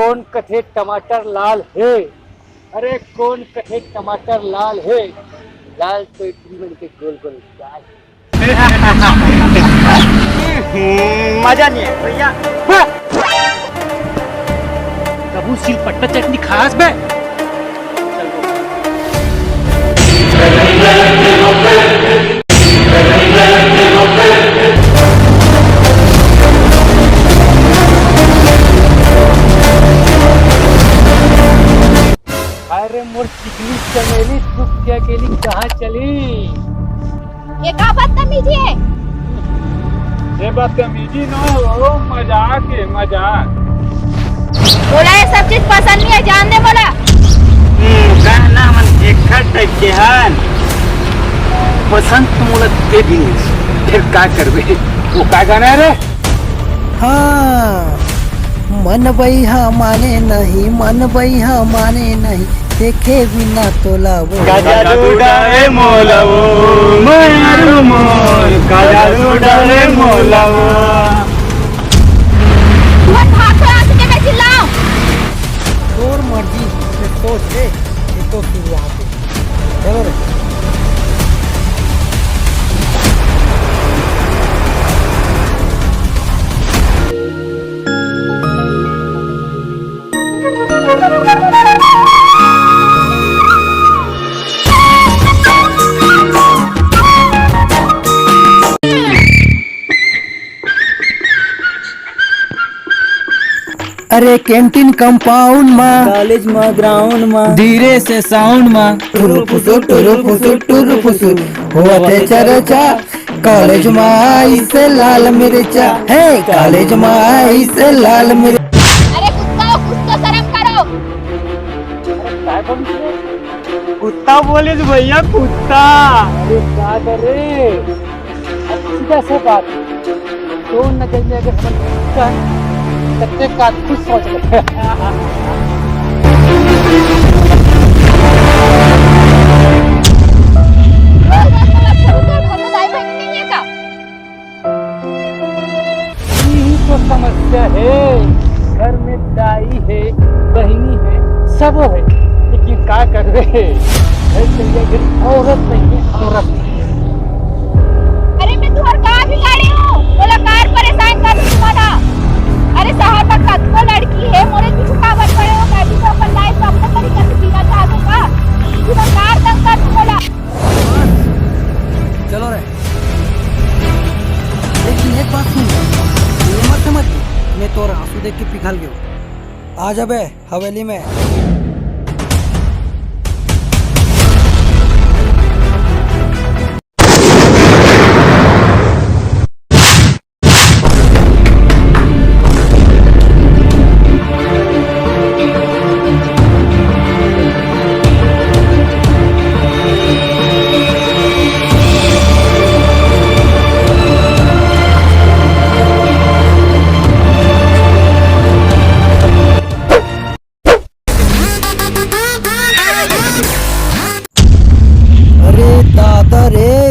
कौन कथे टमाटर लाल है, अरे कौन कथे टमाटर लाल है, लाल तो इतनी बड़ी के गोल गोल गाल। मजा नहीं है भैया। कबू सिलपट्टा चटनी खास बे। अरे मोर चिकनी चमेली तू क्या अकेली कहाँ चली? ये का बदतमीजी है? ये बदतमीजी ना हो, मजाक है मजाक। बोला ये सब चीज पसंद नहीं है, जान दे बोला। कहना मन एक के हन पसंद तो मोला दे भी नहीं, फिर का करबे? वो का गाना है रे? हाँ मन बैहा माने नहीं, मन बैहा माने नहीं, देखे बिना तोला वो काजालू डाले मोलावो मारू मोर, काजालू डाले मोलावो। तुम भाग के आके मैं चिल्लाऊं? तोर मर्जी से सोच ले, ये तो शुरुआत है। चलो रे। अरे कैंटीन कंपाउंड में, कॉलेज में ग्राउंड में, धीरे से साउंड में, टुरु फुसु टुरु फुसु होते चर्चा, कॉलेज में आई से लाल मिर्चा है, कॉलेज में आई से लाल मिर्चा। अरे कुत्ता कुछ तो शर्म करो। कुत्ता बोले तो भैया कुत्ता। अरे क्या करे? अब सीधा से बात, तो नजर में अगर हम सत्य का कुछ सोच ले। यही तो समस्या है, घर में दाई है, बहनी है, सब है, लेकिन क्या कर रहे? घर चलिए घर औरत नहीं है, औरत नहीं है। अरे मैं तुम्हार कार बिगाड़ी हूँ, बोला कार परेशान कर तुम्हारा। अरे साहब का कत्तो लड़की है, मोरे पीछे काबर पड़े हो, मैं भी तो अपन लाइफ अपने तरीके से जीना चाहता हूँ का, पूरा कार तंग कर बोला। चलो रे, लेकिन एक बात सुन, ये मत समझ मैं तो आंसू देख के पिघल गया। आ जा बे हवेली में।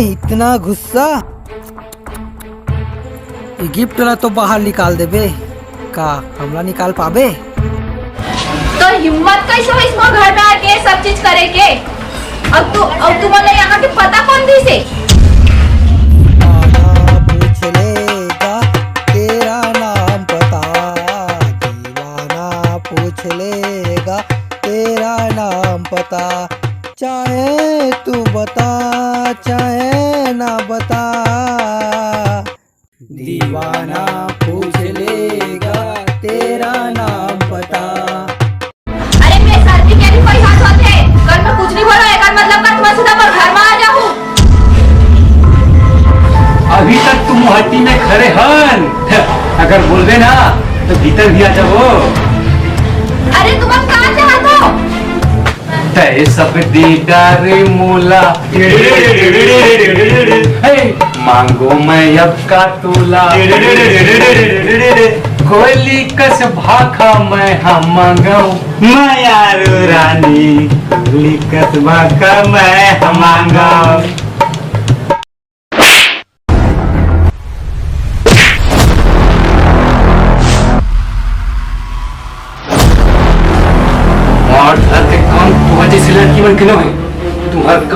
इतना गुस्सा, ये गिफ्ट ला तो बाहर निकाल दे बे, का हमला निकाल पाबे? तो हिम्मत कैसे हो इसमें घर में आके सब चीज करे के? अब तू बोले यहाँ के पता कौन दी से? पूछ लेगा तेरा नाम पता, दीवाना पूछ लेगा तेरा नाम पता, चाहे तू बता चाहे ना बता, दीवाना पूछ लेगा तेरा नाम पता। अरे मेरे सर्दी के भी कोई हाथ होते हैं, घर में कुछ नहीं बोलो, एक मतलब कर तुम्हारे सुधा पर घर में आ जाऊँ। अभी तक तुम हट्टी में खड़े हन, अगर बोल दे ना तो भीतर भी आ जाओ। अरे तुम अब कहाँ चाहते हो? तय सब दीदारे मोला, मांगो मैं अब का तोला, कोयली कस भाखा मैं हम मांगाऊ, मैं यारो रानी लिकस भाखा मैं हम मांगाऊ।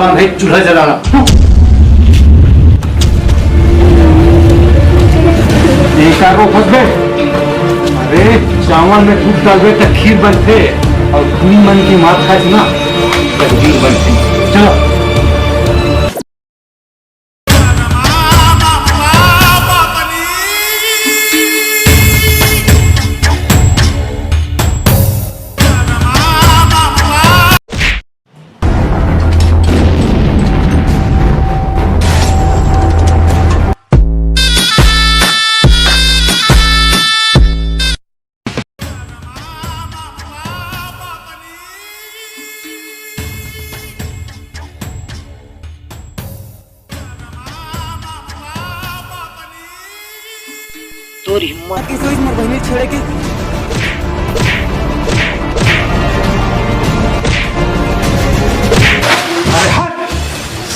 काम है चूल्हा जलाना। एक आरो फंस गए। अरे चावल में दूध डालबे तो खीर बनते और दुई मन की मात खाए ना तो खीर बनती। चलो तोर हिम्मत किसी इस मर बहनी छेड़े के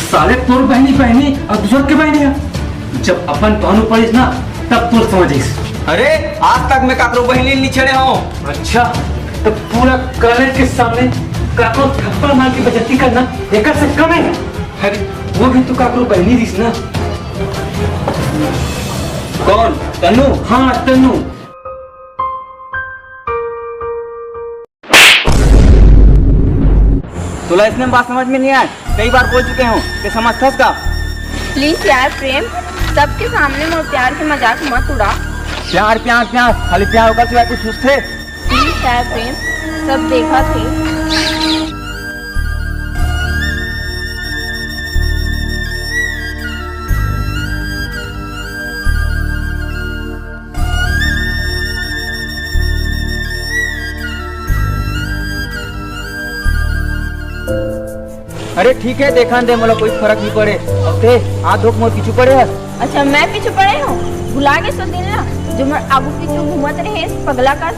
साले तोर बहनी बहनी और दूसर के बहनी है। जब अपन पानू पड़ीस ना तब तोर समझिस। अरे आज तक मैं काकरो बहनी नहीं छेड़े हूँ। अच्छा तो पूरा कॉलेज के सामने काकरो थप्पड़ मार के बेइज्जती करना एक से कम है। अरे वो भी तो काकरो बहनी दिस ना। कौन? तन्नू? हाँ तन्नू। तुला इसमें बात समझ में नहीं आए? कई बार बोल चुके हूँ कि समझथस का? प्लीज यार प्रेम, सबके सामने मोर प्यार के मजाक मत उड़ा। प्यार प्यार प्यार खाली प्यार होगा सिवाय कुछ सोच थे? प्लीज यार प्रेम, सब देखा थे। अरे ठीक है देखा दे मला कोई फर्क नहीं पड़े। अब थे हाथ धोक मोर पीछू पड़े है। अच्छा मैं पीछे पड़े हूँ? भुला के सो दिन ना जो मैं आगू पीछे घूमत रहे पगला कर।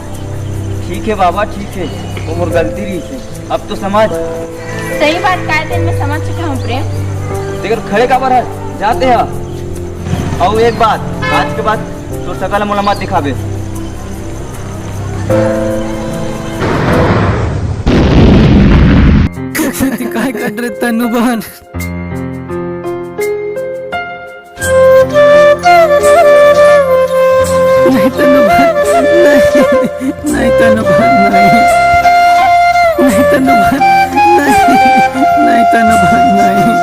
ठीक है बाबा ठीक है, वो मोर गलती रही है। अब तो समझ। सही बात काय दिन में समझ चुका हूँ प्रेम। देख खड़े का बार जाते हैं। और एक बात, आज के बाद तो सकल मोला मत दिखावे। काय कर रहे तन्नू बहन? नहीं तन्नू बहन नहीं, नहीं तन्नू बहन नहीं, नहीं तन्नू बहन नहीं, नहीं तन्नू बहन नहीं।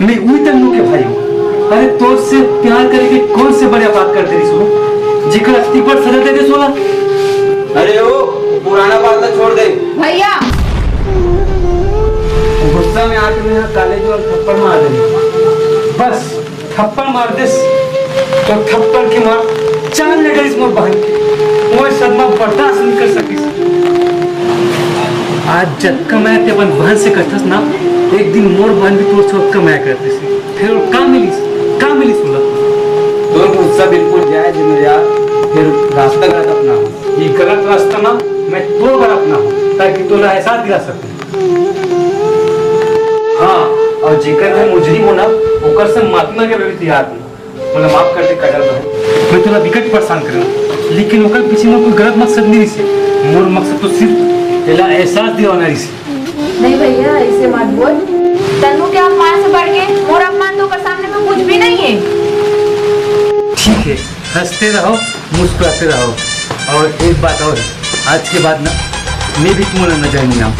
मैं वही तन्नू के भाई हूँ। अरे तो से प्यार करके कौन से बड़े बात कर दे सोना जिकर अस्थि पर सजा दे सोना। अरे ओ पुराना बात तो छोड़ दे भैया। गुस्सा में आके मेरा कॉलेज और थप्पड़ मार दे। बस थप्पड़ मार दे तो थप्पड़ की मार जान ले गई मोर बहन की। वो सदमा बर्दाश्त नहीं कर सकी। आज जब कमाया ते अपन बहन से कथस ना एक दिन मोर बहन भी तोर से कमाया करते से फिर का मिली सुना। तो गुस्सा बिल्कुल जायज है मेरे यार। फिर रास्ता गलत अपना हो। ये गलत रास्ता ना मैं तो बार अपना हूँ ताकि तोला एहसास दिला सकूं। हाँ और जिकर है मुजरिम हो ना ओकर से माफी मांगे भी तैयार हूँ। मतलब माफ कर दे काजल बहन, मैं तोला विकट परेशान करूँ लेकिन ओकर पीछे में कोई गलत मकसद नहीं से। मोर मकसद तो सिर्फ तेला एहसास दिलाना से। नहीं भैया ऐसे मत बोल। तन्नू के अपमान से बढ़ के मोर अपमान तो कर सामने में कुछ भी नहीं है। ठीक है हंसते रहो मुस्कुराते रहो। और एक बात और, आज के बाद ना मैं भी तुम्हारा नजर नहीं आऊँ।